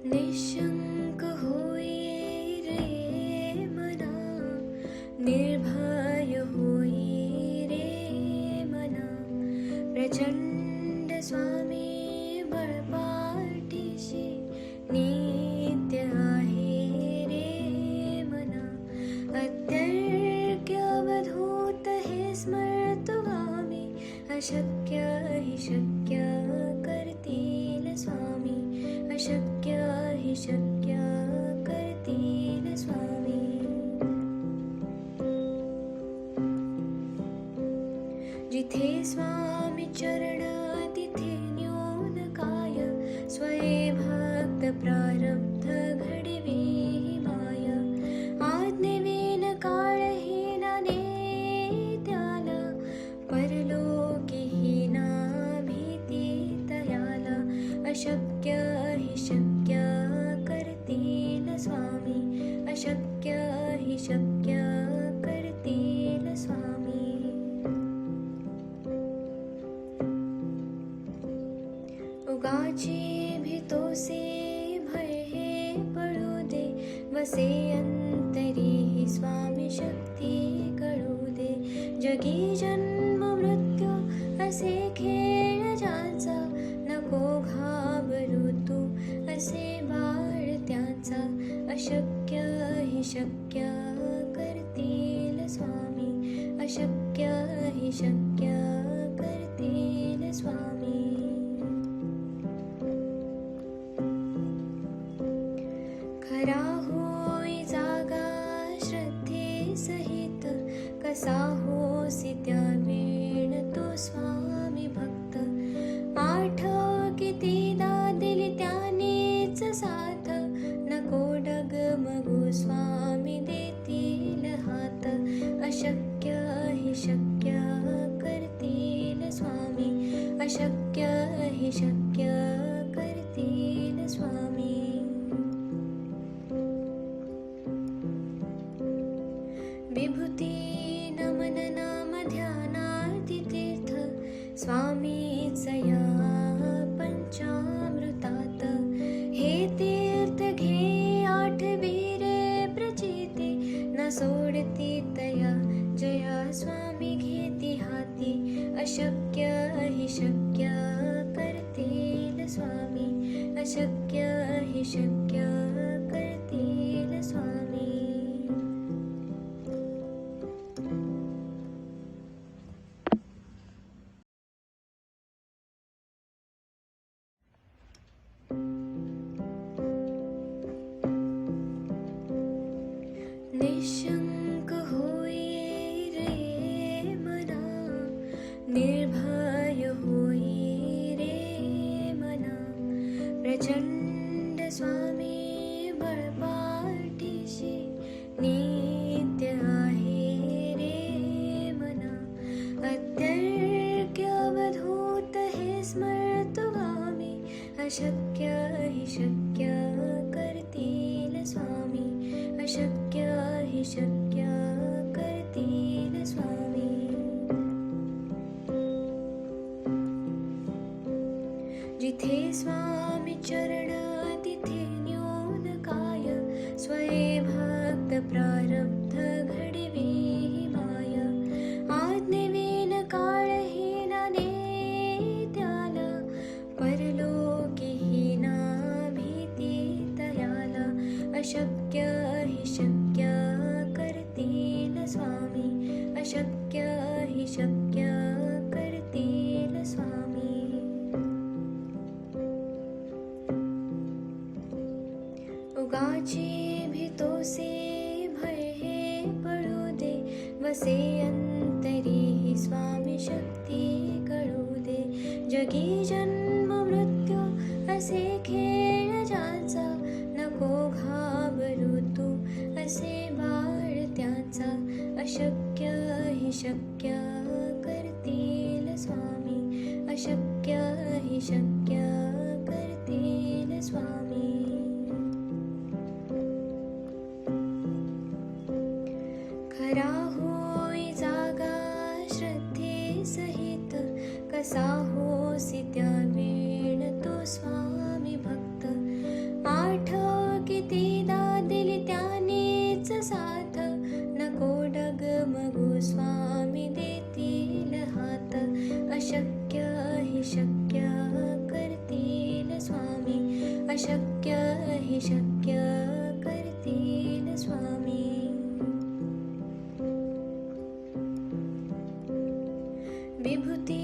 निशंक होई रे मना, निर्भय होई रे मना, प्रचंड स्वामी बळपाठीशी नित्य आहे रे मना. अत्यर्क्य अवधूत हे स्मर्तुगामी, अशक्य हि शक्य करतील स्वामी, अशक्य हि शक्य करतील स्वामी. जिथे स्वामी चरण तिथे न्यून काय, स्वये भक्त प्रारब्ध घडवी माय. आज्ञेविन काळहीना नेत्याला, परलोकीहीना भीती तयाला. अशक्य हि शक्य करतील स्वामी, अशक्य हि शक्य करतील स्वामी. उगाची भीतोसे भय हे पळू दे, वसे अंतरी ही स्वामी शक्ती कळू दे. जगी जन्म मृत्यू असे खेळ ज्याचा, नको घाबरू तू असे बाळ त्याचा. अशक्य हि शक्य करतील स्वामी, अशक्य हि शक्य करतील स्वामी. खरा होई जागा श्रद्धे सहित, कसा होसी त्या वेळ तो स्वामी भक्त. आठव कितीदा दिली त्यानेच साथ, नको डगमगू स्वामी देतील हात. अशक्य हि शक्य करतील स्वामी, अशक्य हि शक्य करतील स्वामी. विभूती नमन नाम ध्यानार्ती तीर्थ, स्वामीच या पंचामृतात. हे तीर्थ घे आठवी रे प्रचिती, न सोडती तया जया स्वामी घेती हाती. अशक्य हि शक्य करतील स्वामी, अशक्य हि शक्य करतील स्वामी. निशंक होई रे मना, निर्भय होई रे मना, प्रचंड स्वामी बळपाठीशी नित्य आहे रे मना. अत्यर्क्य अवधूत हे स्मर्तुगामी, अशक्य हि शक्य करतील स्वामी, अशक्य हि शक्य करतील स्वामी. जिथे स्वामी चरण तिथे न्यून काय, स्वये भक्त प्रारब्ध घडवी माय. आज्ञेविन काळहीना नेत्याला, परलोकीहीना भीती तयाला. अशक्य हि शक्य करतील स्वामी, अशक्य हि शक्य करतील स्वामी. उगाची भीतोसे भय हे पळू दे, वसे अंतरी ही स्वामी शक्ती कळू दे. जगी जन्म मृत्यू असे खेळ ज्याचा, नको घाबरू तू असे बाळ त्याचा. अशक्य हि शक्य करतील स्वामी, अशक्य हि शक्य करतील स्वामी. खरा होई जागा श्रद्धे सहित, कसा होसी त्या वेळ तो स्वामी भक्त. आठव कितीदा दिली त्यानेच साथ, नको डगमगू स्वामी देतील हात. अशक्य हि शक्य करतील स्वामी, अशक्य हि शक्य करतील स्वामी. विभूती